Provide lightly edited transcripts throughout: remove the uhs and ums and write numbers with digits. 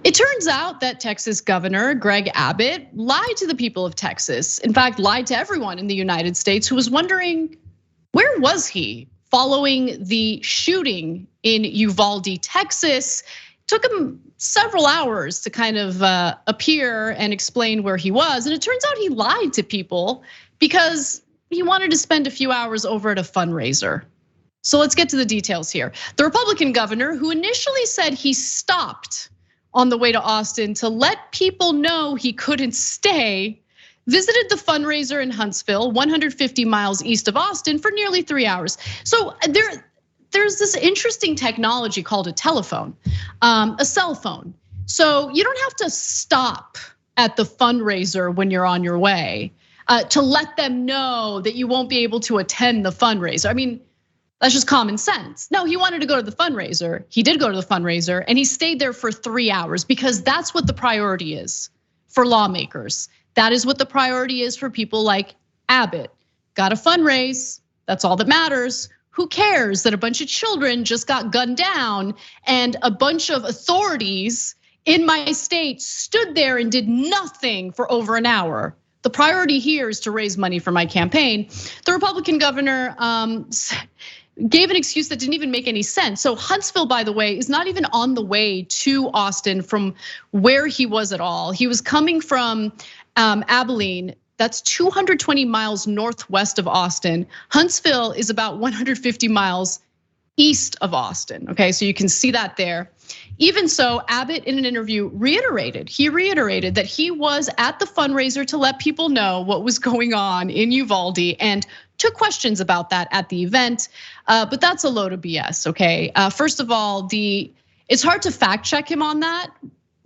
It turns out that Texas Governor Greg Abbott lied to the people of Texas. In fact, lied to everyone in the United States who was wondering, where was he following the shooting in Uvalde, Texas? It took him several hours to kind of appear and explain where he was. And it turns out he lied to people because he wanted to spend a few hours over at a fundraiser. So let's get to the details here. The Republican governor, who initially said he stopped on the way to Austin to let people know he couldn't stay, visited the fundraiser in Huntsville, 150 miles east of Austin, for nearly 3 hours. So there's this interesting technology called a telephone, a cell phone. So you don't have to stop at the fundraiser when you're on your way to let them know that you won't be able to attend the fundraiser. I mean, that's just common sense. No, he wanted to go to the fundraiser. He did go to the fundraiser and he stayed there for 3 hours because that's what the priority is for lawmakers. That is what the priority is for people like Abbott. Got to fundraise, that's all that matters. Who cares that a bunch of children just got gunned down and a bunch of authorities in my state stood there and did nothing for over an hour? The priority here is to raise money for my campaign. The Republican governor gave an excuse that didn't even make any sense. So Huntsville, by the way, is not even on the way to Austin from where he was at all. He was coming from Abilene. That's 220 miles northwest of Austin. Huntsville is about 150 miles east of Austin, okay? So you can see that there. Even so, Abbott in an interview reiterated that he was at the fundraiser to let people know what was going on in Uvalde and took questions about that at the event. But that's a load of BS, okay? First of all, it's hard to fact check him on that.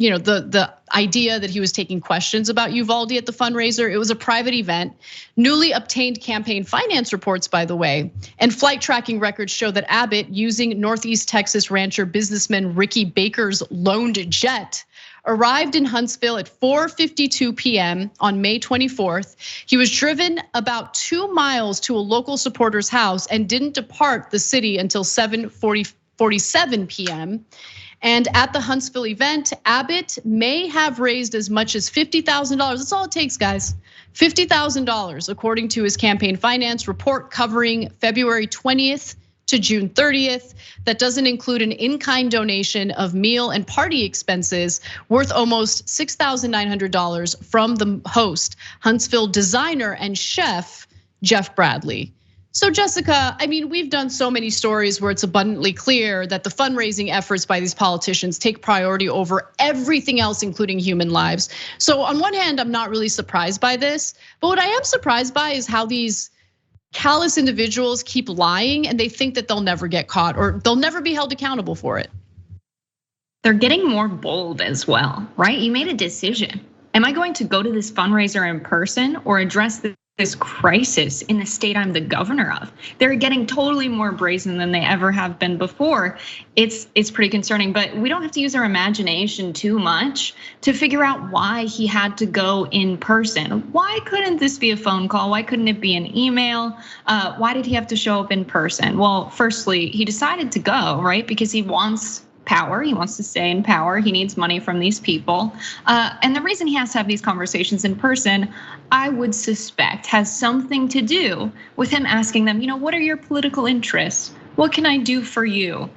You know, the idea that he was taking questions about Uvalde at the fundraiser. It was a private event. Newly obtained campaign finance reports, by the way, and flight tracking records show that Abbott, using Northeast Texas rancher businessman Ricky Baker's loaned jet, arrived in Huntsville at 4:52 p.m. on May 24th. He was driven about 2 miles to a local supporter's house and didn't depart the city until 7:47 p.m. And at the Huntsville event, Abbott may have raised as much as $50,000. That's all it takes, guys. $50,000, according to his campaign finance report covering February 20th to June 30th. That doesn't include an in-kind donation of meal and party expenses worth almost $6,900 from the host, Huntsville designer and chef, Jeff Bradley. So Jessica, I mean, we've done so many stories where it's abundantly clear that the fundraising efforts by these politicians take priority over everything else, including human lives. So on one hand, I'm not really surprised by this, but what I am surprised by is how these callous individuals keep lying and they think that they'll never get caught or they'll never be held accountable for it. They're getting more bold as well, right? You made a decision. Am I going to go to this fundraiser in person or address this crisis in the state I'm the governor of? They're getting totally more brazen than they ever have been before. It's pretty concerning, but we don't have to use our imagination too much to figure out why he had to go in person. Why couldn't this be a phone call? Why couldn't it be an email? Why did he have to show up in person? Well, firstly, he decided to go, right? Because he wants power, he wants to stay in power, he needs money from these people. And the reason he has to have these conversations in person, I would suspect, has something to do with him asking them, what are your political interests? What can I do for you?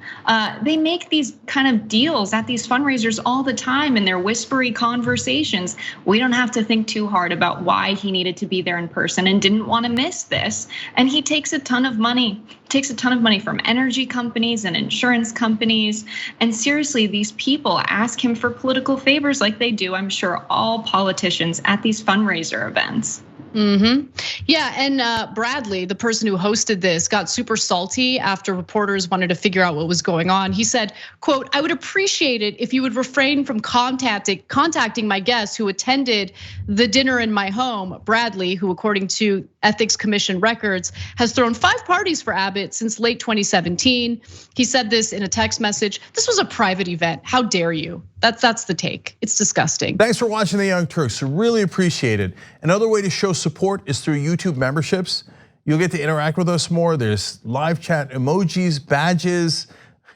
They make these kind of deals at these fundraisers all the time in their whispery conversations. We don't have to think too hard about why he needed to be there in person and didn't want to miss this. And he takes a ton of money. Takes a ton of money from energy companies and insurance companies. And seriously, these people ask him for political favors like they do, I'm sure, all politicians at these fundraiser events. Yeah, and Bradley, the person who hosted this, got super salty after reporters wanted to figure out what was going on. He said, quote, "I would appreciate it if you would refrain from contacting my guests who attended the dinner in my home." Bradley, who according to Ethics Commission records, has thrown 5 parties for Abbott since late 2017. He said this in a text message. This was a private event. How dare you? That's the take. It's disgusting. Thanks for watching the Young Turks. Really appreciate it. Another way to show support is through YouTube memberships. You'll get to interact with us more. There's live chat emojis, badges,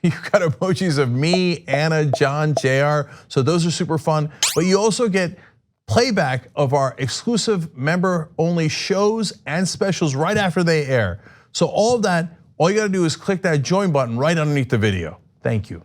You've got emojis of me, Anna, John, JR. So those are super fun. But you also get playback of our exclusive member-only shows and specials right after they air. So all of that, all you gotta do is click that join button right underneath the video. Thank you.